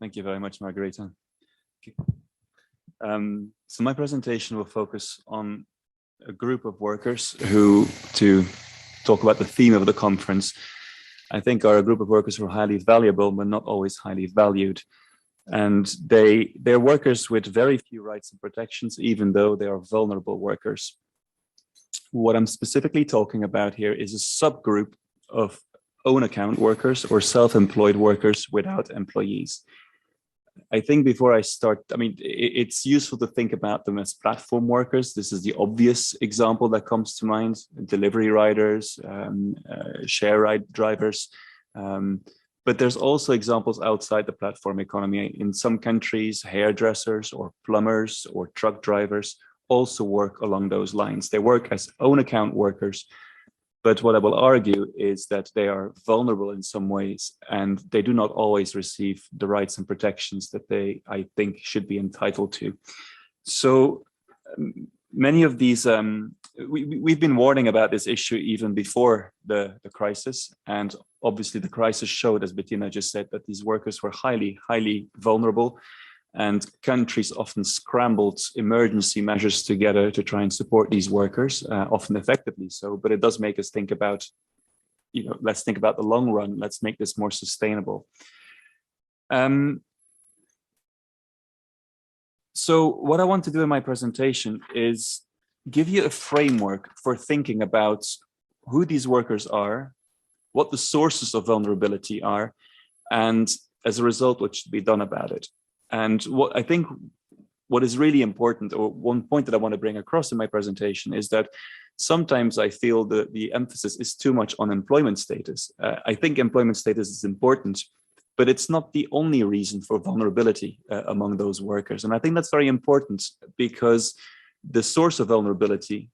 Thank you very much, Margarita. So my presentation will focus on a group of workers who, to talk about the theme of the conference, I think are a group of workers who are highly valuable, but not always highly valued. And they're workers with very few rights and protections, even though they are vulnerable workers. What I'm specifically talking about here is a subgroup of own account workers or self-employed workers without employees. I think before I start, it's useful to think about them as platform workers. This is the obvious example that comes to mind: delivery riders, share ride drivers. But there's also examples outside the platform economy. In some countries, hairdressers or plumbers or truck drivers also work along those lines. They work as own account workers. But what I will argue is that they are vulnerable in some ways, and they do not always receive the rights and protections that they, I think, should be entitled to. So many of these, we've been warning about this issue even before the crisis. And obviously the crisis showed, as Bettina just said, that these workers were highly, highly vulnerable. And countries often scrambled emergency measures together to try and support these workers, often effectively so. But it does make us think about, let's think about the long run. Let's make this more sustainable. So what I want to do in my presentation is give you a framework for thinking about who these workers are, what the sources of vulnerability are, and as a result, what should be done about it. And what I think what is really important, or one point that I want to bring across in my presentation, is that sometimes I feel that the emphasis is too much on employment status. I think employment status is important, but it's not the only reason for vulnerability among those workers. And I think that's very important, because the source of vulnerability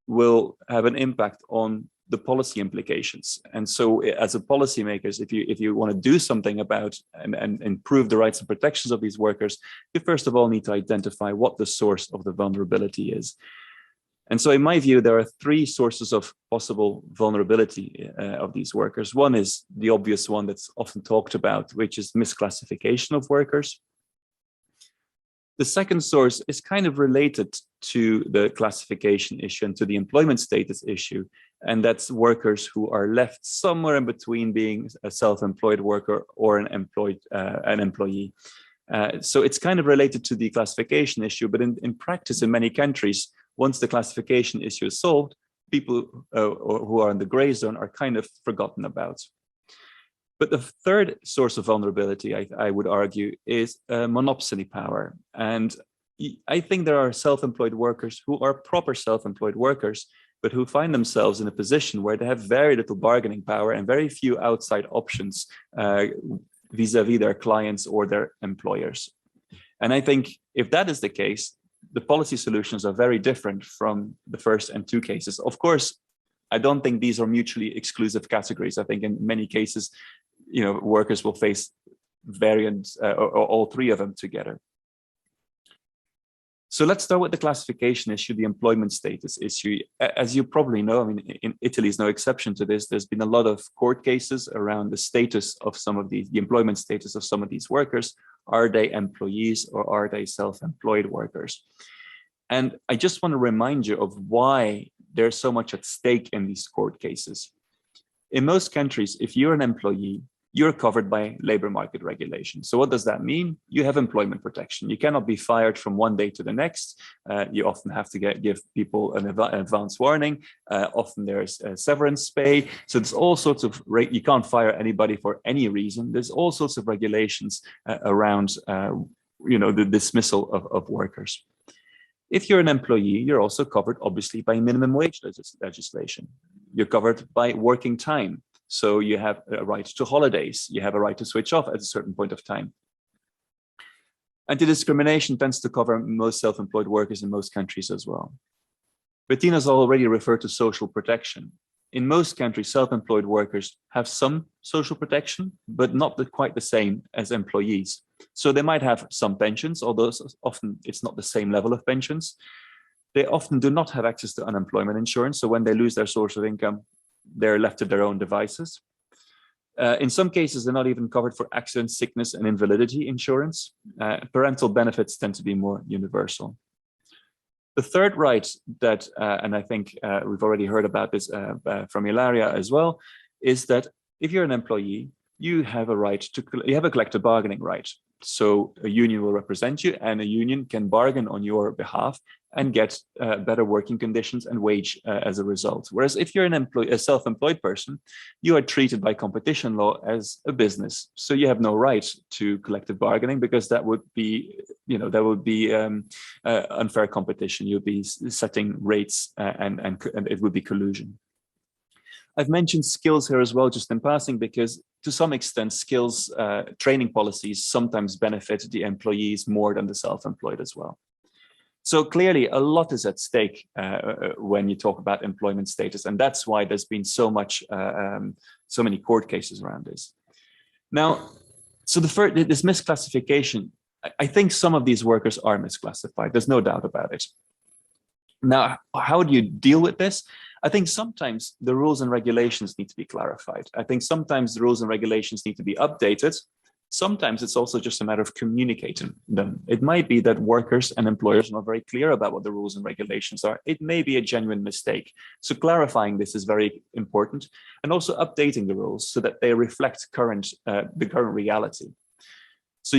will have an impact on the policy implications. And so as a policymakers, if you want to do something about and improve the rights and protections of these workers, you first of all need to identify what the source of the vulnerability is. And so in my view, there are three sources of possible vulnerability of these workers. One is the obvious one that's often talked about, which is misclassification of workers. The second source is kind of related to the classification issue and to the employment status issue, and that's workers who are left somewhere in between being a self-employed worker or an employee. So it's kind of related to the classification issue, but in practice, in many countries, once the classification issue is solved, people who are in the gray zone are kind of forgotten about. But the third source of vulnerability, I would argue, is monopsony power. And I think there are self-employed workers who are proper self-employed workers, but who find themselves in a position where they have very little bargaining power and very few outside options vis-a-vis their clients or their employers. And I think if that is the case, the policy solutions are very different from the first and two cases. Of course, I don't think these are mutually exclusive categories. I think in many cases, workers will face variants or all three of them together. So let's start with the classification issue, the employment status issue. As you probably know, in Italy is no exception to this. There's been a lot of court cases around the status of some of the employment status of some of these workers. Are they employees or are they self-employed workers? And I just want to remind you of why there's so much at stake in these court cases. In most countries, if you're an employee, you're covered by labor market regulation. So what does that mean? You have employment protection. You cannot be fired from one day to the next. You often have to give people an advance warning. Often there's severance pay. So there's all sorts of, you can't fire anybody for any reason. There's all sorts of regulations around the dismissal of workers. If you're an employee, you're also covered, obviously, by minimum wage legislation. You're covered by working time. So you have a right to holidays. You have a right to switch off at a certain point of time. Anti-discrimination tends to cover most self-employed workers in most countries as well. Bettina's already referred to social protection. In most countries, self-employed workers have some social protection, but not quite the same as employees. So they might have some pensions, although often it's not the same level of pensions. They often do not have access to unemployment insurance. So when they lose their source of income, they're left to their own devices. In some cases, they're not even covered for accident, sickness, and invalidity insurance. Parental benefits tend to be more universal. The third right that, and I think we've already heard about this from Ilaria as well, is that if you're an employee, you have a collective bargaining right. So a union will represent you, and a union can bargain on your behalf and get better working conditions and wage as a result. Whereas if you're a self-employed person, you are treated by competition law as a business. So you have no right to collective bargaining, because that would be, unfair competition. You'd be setting rates and it would be collusion. I've mentioned skills here as well, just in passing, because to some extent, skills training policies sometimes benefit the employees more than the self-employed as well. So clearly, a lot is at stake when you talk about employment status, and that's why there's been so many court cases around this. Now, so this misclassification, I think some of these workers are misclassified. There's no doubt about it. Now, how do you deal with this? I think sometimes the rules and regulations need to be clarified. I think sometimes the rules and regulations need to be updated. Sometimes it's also just a matter of communicating them. It might be that workers and employers are not very clear about what the rules and regulations are. It may be a genuine mistake. So clarifying this is very important, and also updating the rules so that they reflect the current reality. So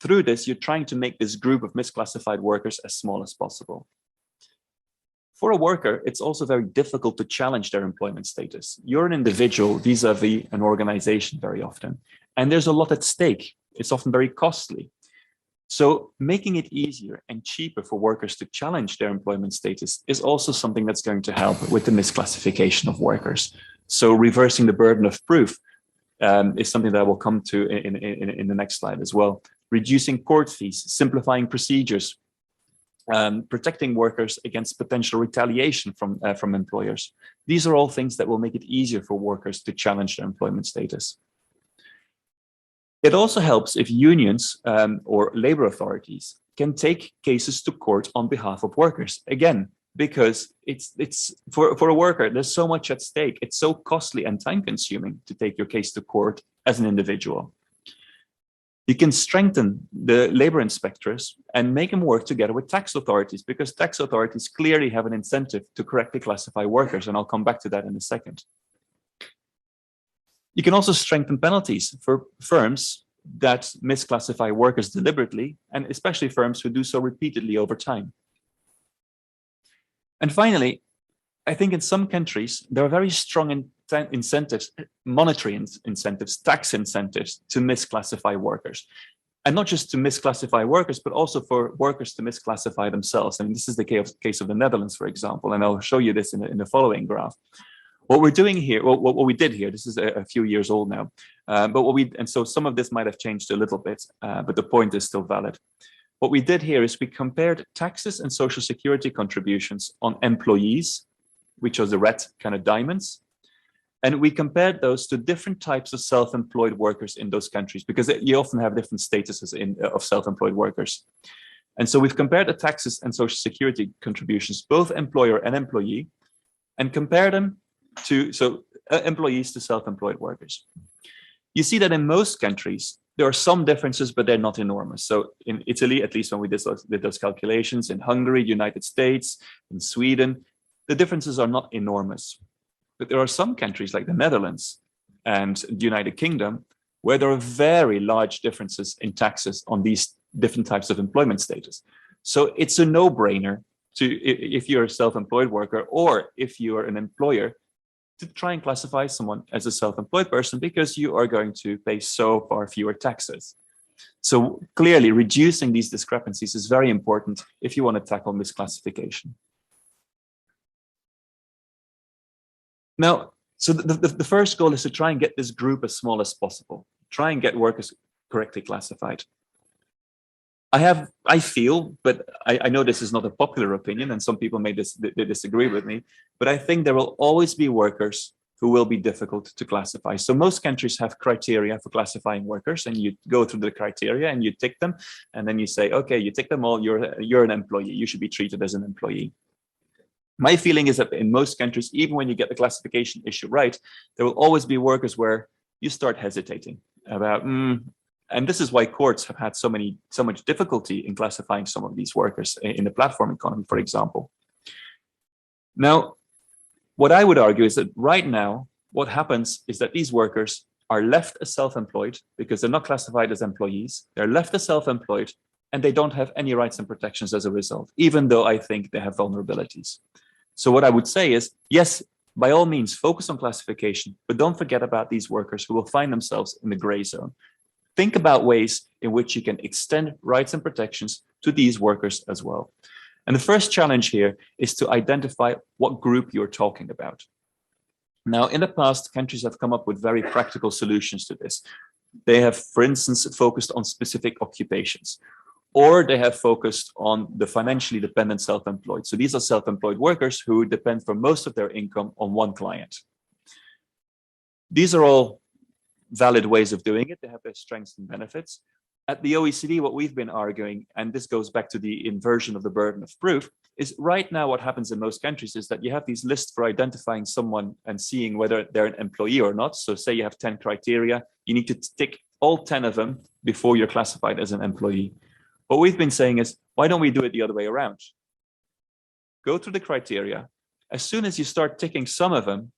through this, you're trying to make this group of misclassified workers as small as possible. For a worker, it's also very difficult to challenge their employment status. You're an individual vis-a-vis an organization very often, and there's a lot at stake. It's often very costly. So making it easier and cheaper for workers to challenge their employment status is also something that's going to help with the misclassification of workers. So reversing the burden of proof is something that I will come to in the next slide as well. Reducing court fees, simplifying procedures, protecting workers against potential retaliation from employers. These are all things that will make it easier for workers to challenge their employment status. It also helps if unions or labor authorities can take cases to court on behalf of workers. Again, because it's for a worker, there's so much at stake. It's so costly and time consuming to take your case to court as an individual. You can strengthen the labor inspectors and make them work together with tax authorities, because tax authorities clearly have an incentive to correctly classify workers, and I'll come back to that in a second. You can also strengthen penalties for firms that misclassify workers deliberately, and especially firms who do so repeatedly over time. And finally, I think in some countries, there are very strong incentives, monetary incentives, tax incentives to misclassify workers. And not just to misclassify workers, but also for workers to misclassify themselves. And this is the case of the Netherlands, for example, and I'll show you this in the following graph. What we're doing here, what we did here, this is a few years old now, and so some of this might have changed a little bit, but the point is still valid. What we did here is we compared taxes and social security contributions on employees, which are the red kind of diamonds. And we compared those to different types of self-employed workers in those countries, because you often have different statuses of self-employed workers. And so we've compared the taxes and social security contributions, both employer and employee, and compared them to employees to self-employed workers. You see that in most countries, there are some differences, but they're not enormous. So in Italy, at least when we did those calculations, in Hungary, United States, in Sweden, the differences are not enormous. But there are some countries like the Netherlands and the United Kingdom where there are very large differences in taxes on these different types of employment status. So it's a no-brainer if you're a self-employed worker or if you are an employer, to try and classify someone as a self-employed person, because you are going to pay so far fewer taxes. So clearly reducing these discrepancies is very important if you want to tackle misclassification. Now, so the first goal is to try and get this group as small as possible. Try and get workers correctly classified. I feel, but I know this is not a popular opinion, and some people may disagree with me, but I think there will always be workers who will be difficult to classify. So most countries have criteria for classifying workers, and you go through the criteria and you tick them, and then you say, okay, you tick them all, you're an employee, you should be treated as an employee. My feeling is that in most countries, even when you get the classification issue right, there will always be workers where you start hesitating about, and this is why courts have had so much difficulty in classifying some of these workers in the platform economy, for example. Now, what I would argue is that right now, what happens is that these workers are left as self-employed because they're not classified as employees. They're left as self-employed and they don't have any rights and protections as a result, even though I think they have vulnerabilities. So what I would say is, yes, by all means, focus on classification, but don't forget about these workers who will find themselves in the gray zone. Think about ways in which you can extend rights and protections to these workers as well. And the first challenge here is to identify what group you're talking about. Now, in the past, countries have come up with very practical solutions to this. They have, for instance, focused on specific occupations, or they have focused on the financially dependent self-employed. So these are self-employed workers who depend for most of their income on one client. These are all valid ways of doing it. They have their strengths and benefits. At the OECD, what we've been arguing, and this goes back to the inversion of the burden of proof, is right now what happens in most countries is that you have these lists for identifying someone and seeing whether they're an employee or not. So say you have 10 criteria, you need to tick all 10 of them before you're classified as an employee. What we've been saying is, why don't we do it the other way around? Go through the criteria. As soon as you start ticking some of them,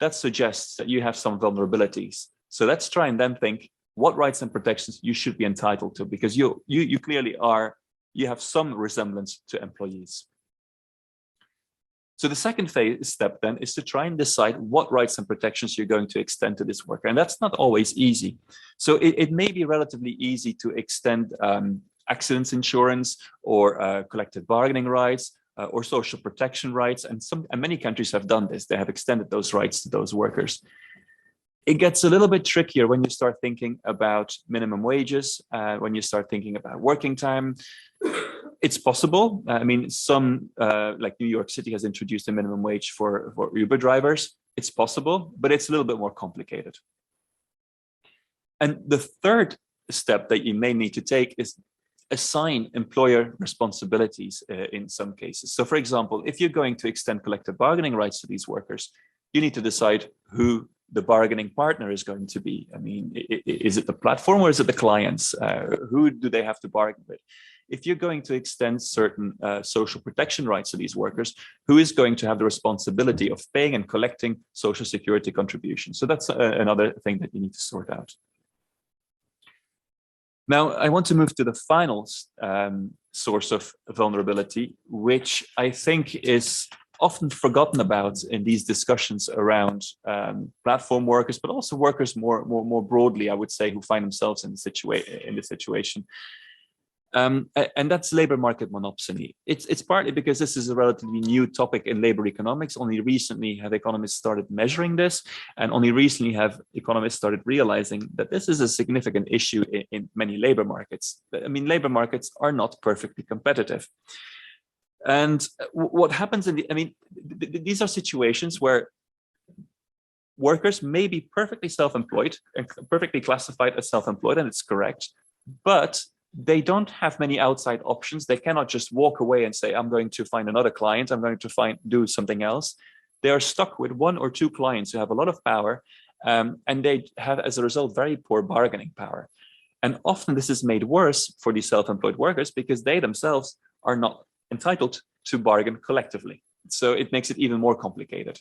that suggests that you have some vulnerabilities. So let's try and then think what rights and protections you should be entitled to, because you clearly you have some resemblance to employees. So the second step then is to try and decide what rights and protections you're going to extend to this worker. And that's not always easy. So it may be relatively easy to extend accidents insurance or collective bargaining rights or social protection rights. And many countries have done this. They have extended those rights to those workers. It gets a little bit trickier when you start thinking about minimum wages, when you start thinking about working time. It's possible. I mean, like New York City has introduced a minimum wage for Uber drivers. It's possible, but it's a little bit more complicated. And the third step that you may need to take is assign employer responsibilities in some cases. So for example, if you're going to extend collective bargaining rights to these workers, you need to decide who the bargaining partner is going to be. I mean, is it the platform or is it the clients? Who do they have to bargain with? If you're going to extend certain social protection rights to these workers, who is going to have the responsibility of paying and collecting social security contributions? So that's another thing that you need to sort out. Now, I want to move to the final source of vulnerability, which I think is often forgotten about in these discussions around platform workers, but also workers more broadly, I would say, who find themselves in the situation. And that's labor market monopsony. It's partly because this is a relatively new topic in labor economics. Only recently have economists started measuring this, and only recently have economists started realizing that this is a significant issue in many labor markets. I mean, labor markets are not perfectly competitive. And what happens these are situations where workers may be perfectly self-employed and perfectly classified as self-employed, and it's correct, but they don't have many outside options. They cannot just walk away and say, I'm going to find another client, I'm going to do something else. They are stuck with one or two clients who have a lot of power, and they have, as a result, very poor bargaining power. And often this is made worse for these self-employed workers because they themselves are not entitled to bargain collectively. So it makes it even more complicated.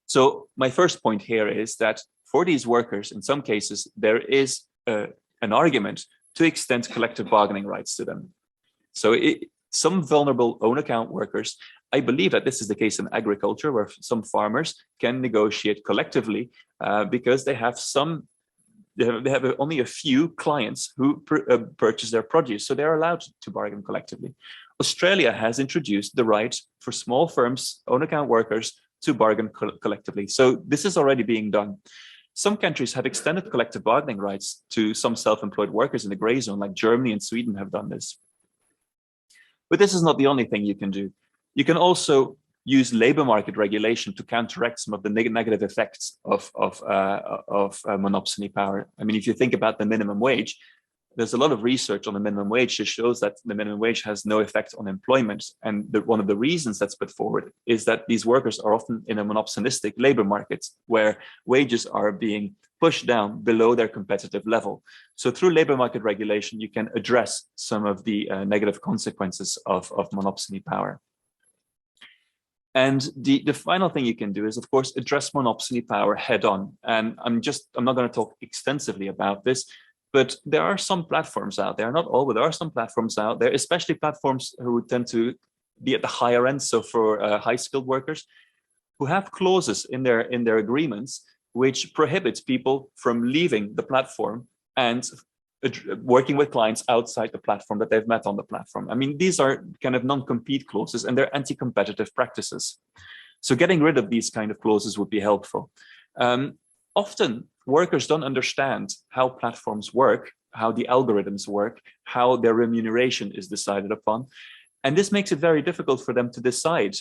So my first point here is that for these workers, in some cases, there is an argument to extend collective bargaining rights to them. So some vulnerable own account workers, I believe that this is the case in agriculture, where some farmers can negotiate collectively because they have only a few clients who purchase their produce, so they're allowed to bargain collectively. Australia has introduced the right for small firms, own account workers, to bargain collectively. So this is already being done. Some countries have extended collective bargaining rights to some self-employed workers in the gray zone, like Germany and Sweden have done this. But this is not the only thing you can do. You can also use labor market regulation to counteract some of the negative effects of monopsony power. I mean, if you think about the minimum wage, there's a lot of research on the minimum wage that shows that the minimum wage has no effect on employment. And one of the reasons that's put forward is that these workers are often in a monopsonistic labor market where wages are being pushed down below their competitive level. So through labor market regulation, you can address some of the negative consequences of monopsony power. And the final thing you can do is, of course, address monopsony power head on. And I'm not going to talk extensively about this, but there are some platforms out there, not all, but there are some platforms out there, especially platforms who tend to be at the higher end. So for high skilled workers who have clauses in their agreements, which prohibits people from leaving the platform and working with clients outside the platform that they've met on the platform. I mean, these are kind of non-compete clauses and they're anti-competitive practices. So getting rid of these kind of clauses would be helpful. Often workers don't understand how platforms work, how the algorithms work, how their remuneration is decided upon. And this makes it very difficult for them to decide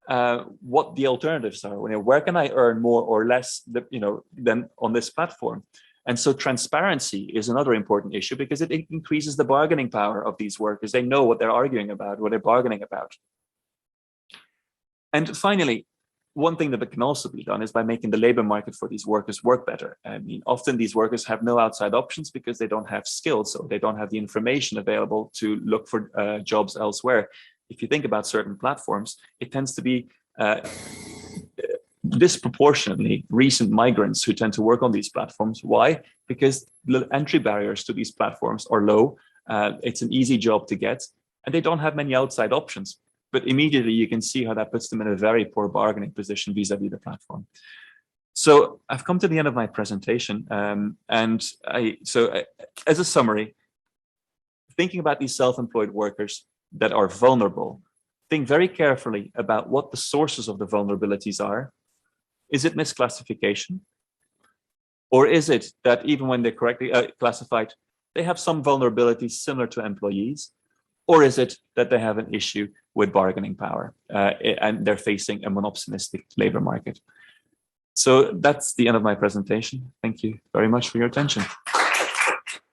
what the alternatives are. Where can I earn more or less than on this platform? And so transparency is another important issue because it increases the bargaining power of these workers. They know what they're arguing about, what they're bargaining about. And finally, one thing that can also be done is by making the labor market for these workers work better. I mean, often these workers have no outside options because they don't have skills, or they don't have the information available to look for jobs elsewhere. If you think about certain platforms, it tends to be disproportionately recent migrants who tend to work on these platforms. Why? Because the entry barriers to these platforms are low. It's an easy job to get, and they don't have many outside options. But immediately you can see how that puts them in a very poor bargaining position vis-a-vis the platform. So I've come to the end of my presentation. As a summary, thinking about these self-employed workers that are vulnerable, think very carefully about what the sources of the vulnerabilities are. Is it misclassification? Or is it that even when they're correctly classified, they have some vulnerabilities similar to employees? Or is it that they have an issue with bargaining power and they're facing a monopsonistic labor market? So that's the end of my presentation. Thank you very much for your attention.